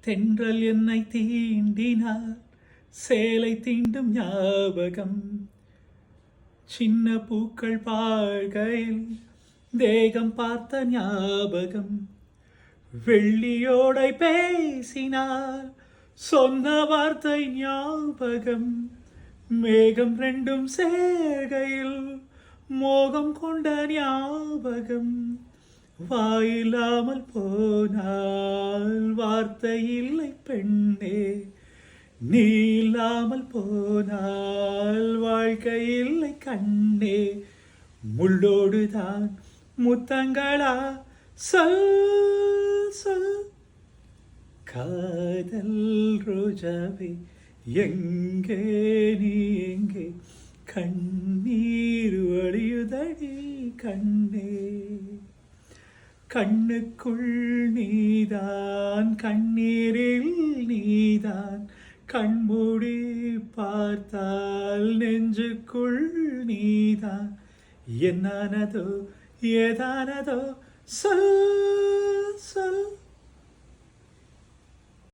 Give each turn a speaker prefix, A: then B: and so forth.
A: தென்றல் என்னை தீண்டினார் சேலை தீண்டும் ஞாபகம் சின்ன பூக்கள் பார்க்கையில் தேகம் பார்த்த ஞாபகம் வெள்ளியோடை பேசினார் சொன்ன வார்த்தை ஞாபகம் மேகம் ரெண்டும் சேர்கையில் மோகம் கொண்ட ஞாபகம் வாயில்லாமல் போனால் வார்த்தை இல்லை பெண்ணே நீ இல்லாமல் போனால் வாழ்க்கை இல்லை கண்ணே முள்ளோடுதான் முத்தங்களா சொல் சொல் காதல் ரோஜாவே எங்கே நீ எங்கே கண்ணீர் வழியுதடி கண்ணே கண்ணுக்குள் நீதான் கண்ணீரில் நீதான் கண்மூடி பார்த்தால் நெஞ்சுக்குள் நீதான் என்னானதோ ஏதானதோ சொல் சொல்